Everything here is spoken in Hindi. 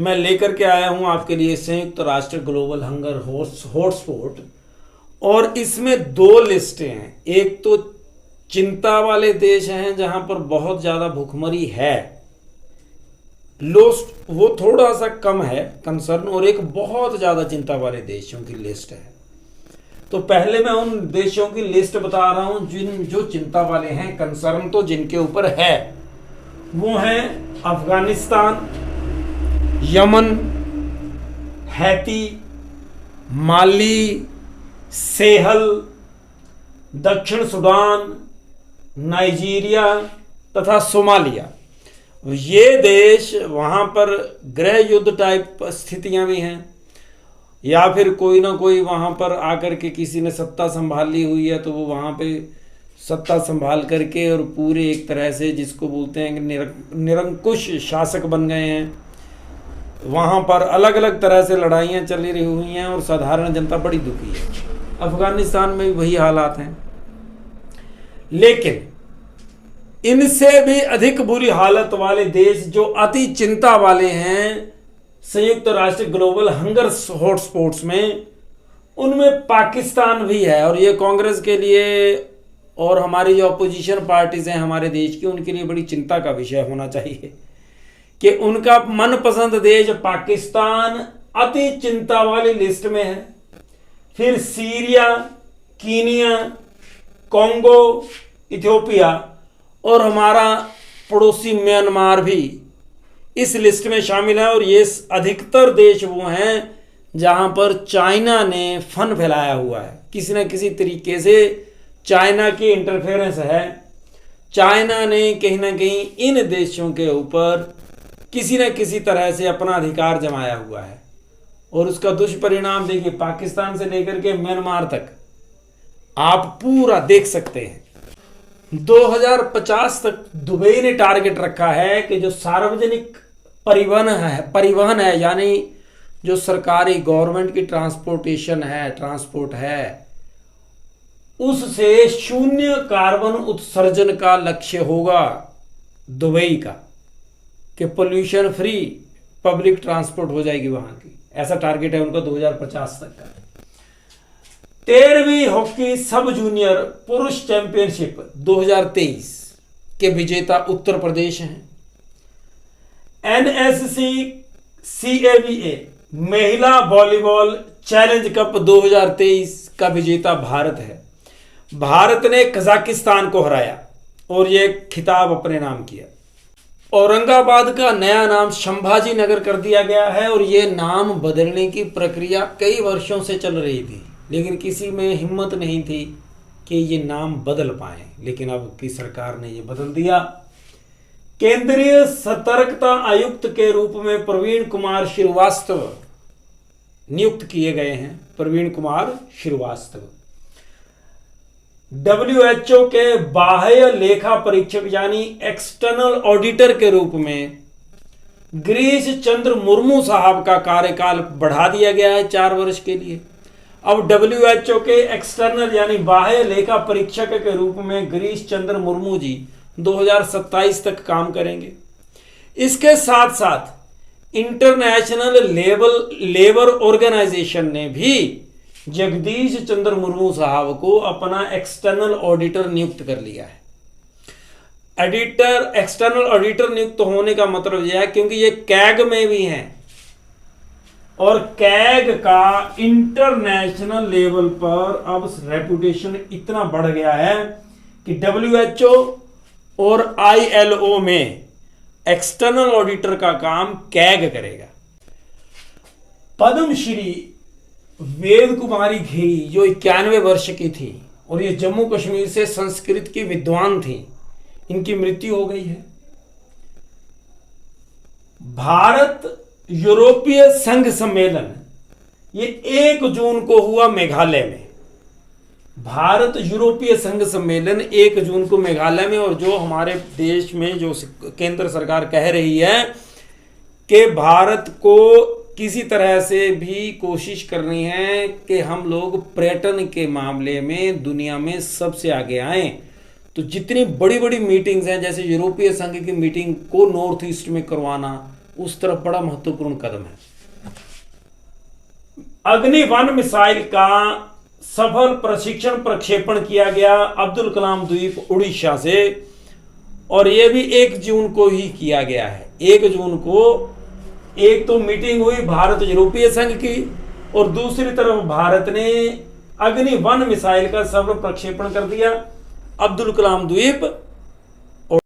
मैं लेकर के आया हूं आपके लिए संयुक्त राष्ट्र ग्लोबल हंगर हॉटस्पॉट। और इसमें दो लिस्टें हैं। एक तो चिंता वाले देश हैं जहां पर बहुत ज़्यादा भूखमरी है, लोस्ट वो थोड़ा सा कम है कंसर्न, और एक बहुत ज़्यादा चिंता वाले देशों की लिस्ट है। तो पहले मैं उन देशों की लिस्ट बता रहा हूं जो चिंता वाले हैं, कंसर्न तो जिनके ऊपर है। वो हैं अफगानिस्तान, यमन, हैती, माली, सेहल, दक्षिण सुडान, नाइजीरिया तथा सोमालिया। ये देश, वहाँ पर गृह युद्ध टाइप स्थितियाँ भी हैं, या फिर कोई ना कोई वहाँ पर आकर के किसी ने सत्ता संभाल ली हुई है, तो वो वहाँ पे सत्ता संभाल करके और पूरे एक तरह से जिसको बोलते हैं कि निरंकुश शासक बन गए हैं। वहाँ पर अलग अलग तरह से लड़ाइयाँ चली रही हुई हैं और साधारण जनता बड़ी दुखी है। अफगानिस्तान में भी वही हालात हैं, लेकिन इनसे भी अधिक बुरी हालत वाले देश जो अति चिंता वाले हैं संयुक्त राष्ट्र ग्लोबल हंगर हॉटस्पॉट्स में, उनमें पाकिस्तान भी है। और ये कांग्रेस के लिए और हमारी जो अपोजिशन पार्टीज हैं हमारे देश की, उनके लिए बड़ी चिंता का विषय होना चाहिए कि उनका मनपसंद देश पाकिस्तान अति चिंता वाली लिस्ट में है। फिर सीरिया, कीनिया, कॉन्गो, इथियोपिया और हमारा पड़ोसी म्यांमार भी इस लिस्ट में शामिल है। और ये अधिकतर देश वो हैं जहां पर चाइना ने फन फैलाया हुआ है, किसी न किसी तरीके से चाइना की इंटरफेरेंस है। चाइना ने कहीं ना कहीं इन देशों के ऊपर किसी न किसी तरह से अपना अधिकार जमाया हुआ है, और उसका दुष्परिणाम देखिए, पाकिस्तान से लेकर के म्यांमार तक आप पूरा देख सकते हैं। 2050 तक दुबई ने टारगेट रखा है कि जो सार्वजनिक परिवहन है यानी जो सरकारी गवर्नमेंट की ट्रांसपोर्ट है, उससे शून्य कार्बन उत्सर्जन का लक्ष्य होगा दुबई का, कि पोल्यूशन फ्री पब्लिक ट्रांसपोर्ट हो जाएगी वहां की। ऐसा टारगेट है उनका 2050 तक का। 13वीं हॉकी सब जूनियर पुरुष चैंपियनशिप 2023 के विजेता उत्तर प्रदेश हैं। NSC CAVA महिला वॉलीबॉल चैलेंज कप 2023 का विजेता भारत है। भारत ने कजाकिस्तान को हराया और यह खिताब अपने नाम किया। औरंगाबाद का नया नाम संभाजी नगर कर दिया गया है, और यह नाम बदलने की प्रक्रिया कई वर्षों से चल रही थी, लेकिन किसी में हिम्मत नहीं थी कि ये नाम बदल पाए, लेकिन अब की सरकार ने ये बदल दिया। केंद्रीय सतर्कता आयुक्त के रूप में प्रवीण कुमार श्रीवास्तव नियुक्त किए गए हैं। प्रवीण कुमार श्रीवास्तव WHO के बाह्य लेखा परीक्षक यानी एक्सटर्नल ऑडिटर के रूप में गिरीश चंद्र मुर्मू साहब का कार्यकाल बढ़ा दिया गया है 4 वर्ष के लिए। अब WHO के एक्सटर्नल यानी बाह्य लेखा परीक्षक के रूप में गिरीश चंद्र मुर्मू जी 2027 तक काम करेंगे। इसके साथ साथ इंटरनेशनल लेबर ऑर्गेनाइजेशन ने भी जगदीश चंद्र मुर्मू साहब को अपना एक्सटर्नल ऑडिटर नियुक्त कर लिया है। एक्सटर्नल ऑडिटर नियुक्त होने का मतलब यह है क्योंकि ये कैग में भी हैं, और कैग का इंटरनेशनल लेवल पर अब रेपुटेशन इतना बढ़ गया है कि WHO और ILO में एक्सटर्नल ऑडिटर का काम कैग करेगा। पद्मश्री वेद कुमारी घेरी जो 91 वर्ष की थी और ये जम्मू कश्मीर से संस्कृत की विद्वान थी, इनकी मृत्यु हो गई है। भारत यूरोपीय संघ सम्मेलन ये 1 जून को हुआ मेघालय में। भारत यूरोपीय संघ सम्मेलन 1 जून को मेघालय में, और जो हमारे देश में जो केंद्र सरकार कह रही है कि भारत को किसी तरह से भी कोशिश करनी है कि हम लोग पर्यटन के मामले में दुनिया में सबसे आगे आए। तो जितनी बड़ी बड़ी मीटिंग्स हैं, जैसे यूरोपीय संघ की मीटिंग को नॉर्थ ईस्ट में करवाना, उस तरफ बड़ा महत्वपूर्ण कदम है। अग्नि-1 मिसाइल का सफल प्रशिक्षण प्रक्षेपण किया गया अब्दुल कलाम द्वीप उड़ीसा से, और यह भी 1 जून को ही किया गया है। 1 जून को एक तो मीटिंग हुई भारत यूरोपीय संघ की, और दूसरी तरफ भारत ने अग्नि-1 मिसाइल का सफल प्रक्षेपण कर दिया अब्दुल कलाम द्वीप